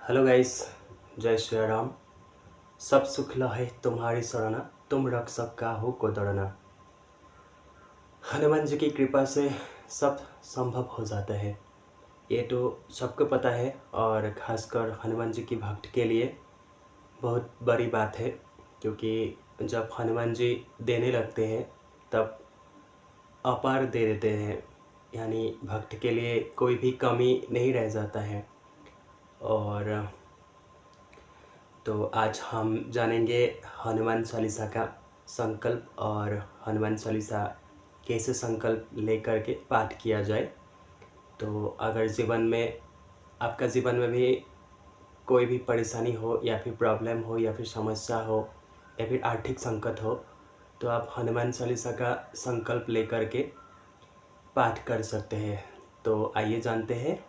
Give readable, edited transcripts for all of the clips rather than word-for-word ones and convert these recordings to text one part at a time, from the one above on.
Hello guys. जय श्री राम। सब सुख लहे तुम्हारी शरणा, तुम रक्षक का हो को डरना। हनुमान जी की कृपा से सब संभव हो जाता है, ये तो सबको पता है। और ख़ासकर हनुमान जी की भक्त के लिए बहुत बड़ी बात है, क्योंकि जब हनुमान जी देने लगते हैं तब अपार दे देते हैं। यानी भक्त के लिए कोई भी कमी नहीं रह जाता है। और तो आज हम जानेंगे हनुमान चालीसा का संकल्प और हनुमान चालीसा कैसे संकल्प लेकर के पाठ किया जाए। तो अगर जीवन में आपका जीवन में भी कोई भी परेशानी हो या फिर प्रॉब्लम हो या फिर समस्या हो या फिर आर्थिक संकट हो, तो आप हनुमान चालीसा का संकल्प लेकर के पाठ कर सकते हैं। तो आइए जानते हैं।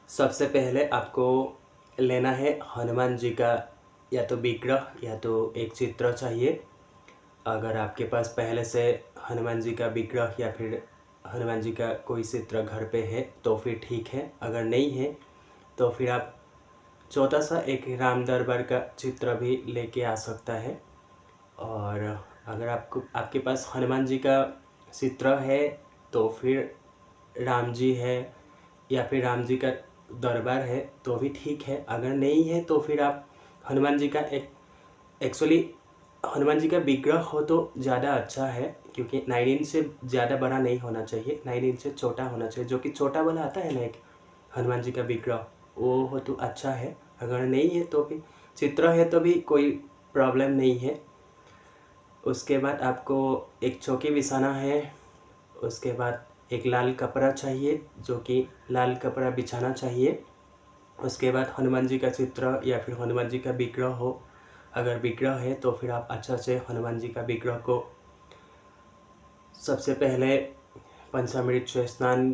सबसे पहले आपको लेना है हनुमान जी का या तो विग्रह या तो एक चित्र चाहिए। अगर आपके पास पहले से हनुमान जी का विग्रह या फिर हनुमान जी का कोई चित्र घर पे है तो फिर ठीक है। अगर नहीं है तो फिर आप छोटा सा एक राम दरबार का चित्र भी लेके आ सकता है। और अगर आपके पास हनुमान जी का चित्र है तो फिर राम जी है या फिर राम जी का दरबार है तो भी ठीक है। अगर नहीं है तो फिर आप हनुमान जी का एक्चुअली हनुमान जी का विग्रह हो तो ज़्यादा अच्छा है, क्योंकि 9 इंच से ज़्यादा बड़ा नहीं होना चाहिए, 9 इंच से छोटा होना चाहिए। जो कि छोटा वाला आता है ना एक हनुमान जी का विग्रह, वो हो तो अच्छा है। अगर नहीं है तो भी चित्र है तो भी कोई प्रॉब्लम नहीं है। उसके बाद आपको एक चौकी बिछाना है। उसके बाद एक लाल कपड़ा चाहिए, जो कि लाल कपड़ा बिछाना चाहिए। उसके बाद हनुमान जी का चित्र या फिर हनुमान जी का विग्रह हो। अगर विग्रह है तो फिर आप अच्छा से हनुमान जी का विग्रह को सबसे पहले पंचामृत से स्नान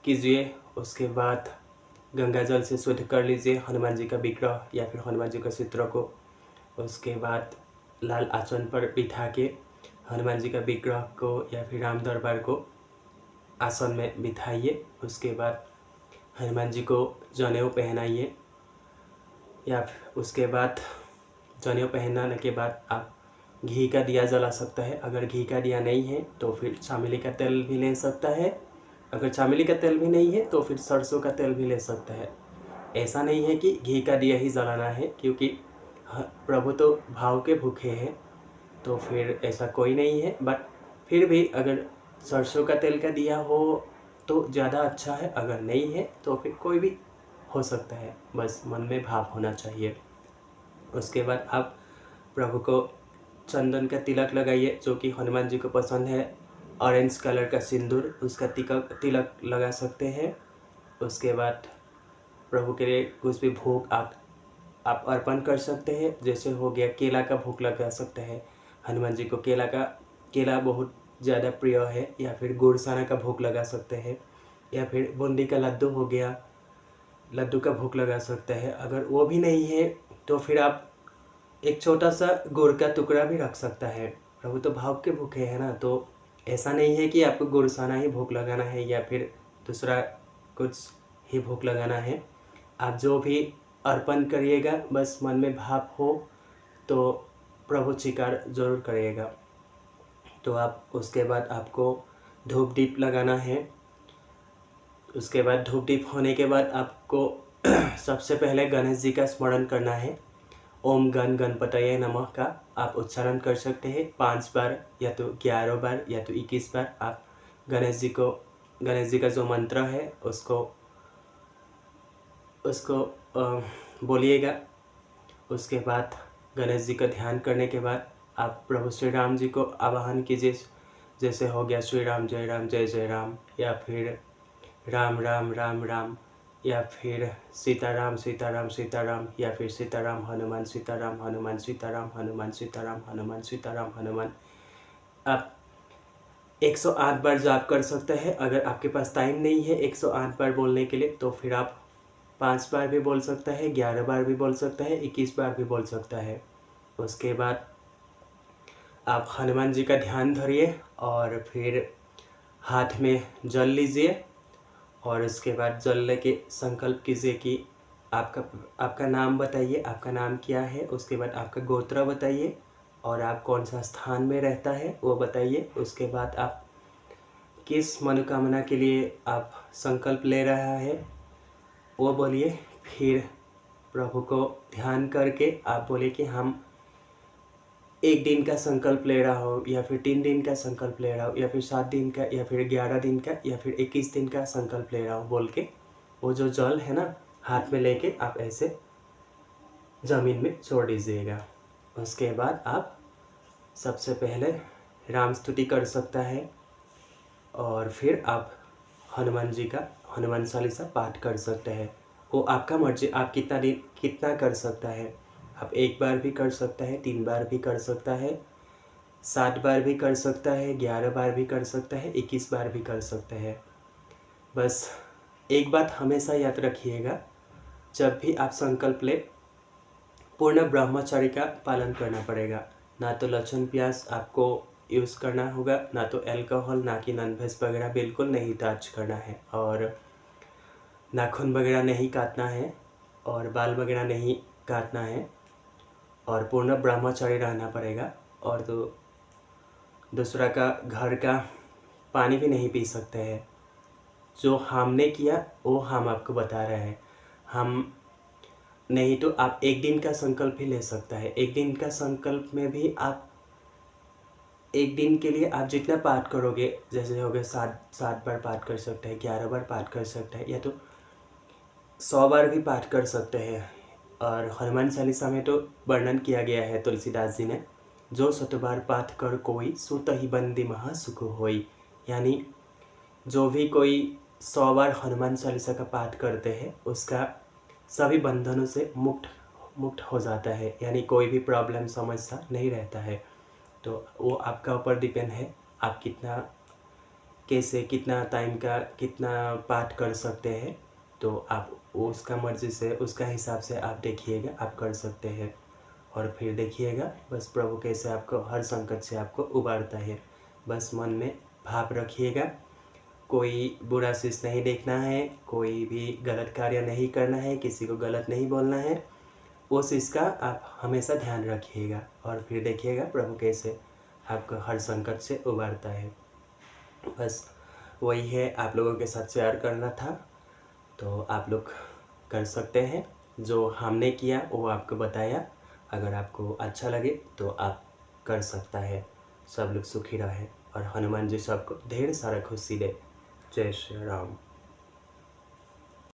कीजिए। उसके बाद गंगा जल से शुद्ध कर लीजिए हनुमान जी का विग्रह या फिर हनुमान जी का चित्र को। उसके बाद लाल आसन पर बिठा के हनुमान जी का विग्रह को या फिर राम दरबार को आसन में बिठाइए। उसके बाद हनुमान जी को जनेऊ पहनाइए, या उसके बाद जनेऊ पहनाने के बाद आप घी का दिया जला सकता है। अगर घी का दिया नहीं है तो फिर चामेली का तेल भी ले सकता है। अगर चामेली का तेल भी नहीं है तो फिर सरसों का तेल भी ले सकता है। ऐसा नहीं है कि घी का दिया ही जलाना है, क्योंकि प्रभु तो भाव के भूखे हैं, तो फिर ऐसा कोई नहीं है। बट फिर भी अगर सरसों का तेल का दिया हो तो ज़्यादा अच्छा है। अगर नहीं है तो फिर कोई भी हो सकता है, बस मन में भाव होना चाहिए। उसके बाद आप प्रभु को चंदन का तिलक लगाइए, जो कि हनुमान जी को पसंद है। ऑरेंज कलर का सिंदूर, उसका तिलक लगा सकते हैं। उसके बाद प्रभु के लिए कुछ भी भोग आप अर्पण कर सकते हैं। जैसे हो गया केला का भोग लगा सकते हैं। हनुमान जी को केला बहुत ज़्यादा प्रिय है, या फिर गुड़साना का भोग लगा सकते हैं, या फिर बूंदी का लड्डू हो गया, लड्डू का भोग लगा सकते हैं। अगर वो भी नहीं है तो फिर आप एक छोटा सा गुड़ का टुकड़ा भी रख सकता है। प्रभु तो भाव के भूखे हैं ना, तो ऐसा नहीं है कि आपको गुड़साना ही भोग लगाना है या फिर दूसरा कुछ ही भोग लगाना है। आप जो भी अर्पण करिएगा बस मन में भाव हो तो प्रभु स्वीकार जरूर करिएगा। तो आप उसके बाद आपको धूप दीप लगाना है। उसके बाद धूप दीप होने के बाद आपको सबसे पहले गणेश जी का स्मरण करना है। ओम गण गणपतये नमः का आप उच्चारण कर सकते हैं 5 बार या तो 11 बार या तो 21 बार। आप गणेश जी का जो मंत्र है उसको बोलिएगा। उसके बाद गणेश जी का ध्यान करने के बाद आप प्रभु श्री राम जी को आवाहन कीजिए। जैसे हो गया श्री राम जय जय राम, या फिर राम राम राम राम, या फिर सीताराम सीताराम सीताराम, या फिर सीताराम हनुमान सीताराम हनुमान सीताराम हनुमान सीताराम हनुमान सीताराम हनुमान। आप 108 बार जाप कर सकते हैं। अगर आपके पास टाइम नहीं है 108 बार बोलने के लिए तो फिर आप 5 बार भी बोल सकता है, 11 बार भी बोल सकता है, 21 बार भी बोल सकता है। उसके बाद आप हनुमान जी का ध्यान धरिए और फिर हाथ में जल लीजिए, और उसके बाद जल लेके संकल्प कीजिए कि आपका आपका नाम बताइए, आपका नाम क्या है, उसके बाद आपका गोत्र बताइए और आप कौन सा स्थान में रहता है वो बताइए। उसके बाद आप किस मनोकामना के लिए आप संकल्प ले रहा है वो बोलिए। फिर प्रभु को ध्यान करके आप बोलिए कि हम 1 दिन का संकल्प ले रहा हूँ, या फिर 3 दिन का संकल्प ले रहा हूँ, या फिर 7 दिन का, या फिर 11 दिन का, या फिर 21 दिन का संकल्प ले रहा हूँ बोल के वो जो जल है ना हाथ में लेके आप ऐसे ज़मीन में छोड़ दीजिएगा। उसके बाद आप सबसे पहले राम स्तुति कर सकता है और फिर आप हनुमान जी का हनुमान चालीसा पाठ कर सकते हैं। वो आपका मर्जी, आप कितना कर सकता है। आप 1 बार भी कर सकता है, 3 बार भी कर सकता है, 7 बार भी कर सकता है, 11 बार भी कर सकता है, 21 बार भी कर सकता है। बस एक बात हमेशा याद रखिएगा, जब भी आप संकल्प ले पूर्ण ब्रह्मचर्य का पालन करना पड़ेगा। ना तो लहसुन प्याज आपको यूज़ करना होगा, ना तो अल्कोहल, ना कि नॉनवेज वगैरह बिल्कुल नहीं टच करना है, और नाखून वगैरह नहीं काटना है, और बाल वगैरह नहीं काटना है, और पूर्ण ब्रह्मचर्य रहना पड़ेगा। और तो दूसरा का घर का पानी भी नहीं पी सकते हैं। जो हमने किया वो हम आपको बता रहे हैं। हम नहीं तो आप 1 दिन का संकल्प भी ले सकता है। 1 दिन का संकल्प में भी आप 1 दिन के लिए आप जितना पाठ करोगे, जैसे हो गए 7 बार पाठ कर सकते हैं, 11 बार पाठ कर सकते हैं, या तो 100 बार भी पाठ कर सकते हैं। और हनुमान चालीसा में तो वर्णन किया गया है तुलसीदास जी ने, जो 100 बार पाठ कर कोई सुत ही बंदी महा सुख होई। यानी जो भी कोई 100 बार हनुमान चालीसा का पाठ करते हैं उसका सभी बंधनों से मुक्त हो जाता है, यानी कोई भी प्रॉब्लम समस्या नहीं रहता है। तो वो आपका ऊपर डिपेंड है, आप कैसे कितना टाइम का कितना पाठ कर सकते हैं। तो आप उसका मर्ज़ी से उसका हिसाब से आप देखिएगा, आप कर सकते हैं। और फिर देखिएगा बस प्रभु कैसे आपको हर संकट से आपको उबारता है। बस मन में भाव रखिएगा, कोई बुरा चीज़ नहीं देखना है, कोई भी गलत कार्य नहीं करना है, किसी को गलत नहीं बोलना है। उस चीज़ का आप हमेशा ध्यान रखिएगा और फिर देखिएगा प्रभु कैसे आपको हर संकट से उबारता है। बस वही है, आप लोगों के साथ शेयर करना था। तो आप लोग कर सकते हैं, जो हमने किया वो आपको बताया। अगर आपको अच्छा लगे तो आप कर सकता है। सब लोग सुखी रहे और हनुमान जी सबको ढेर सारा खुशी दे। जय श्री राम।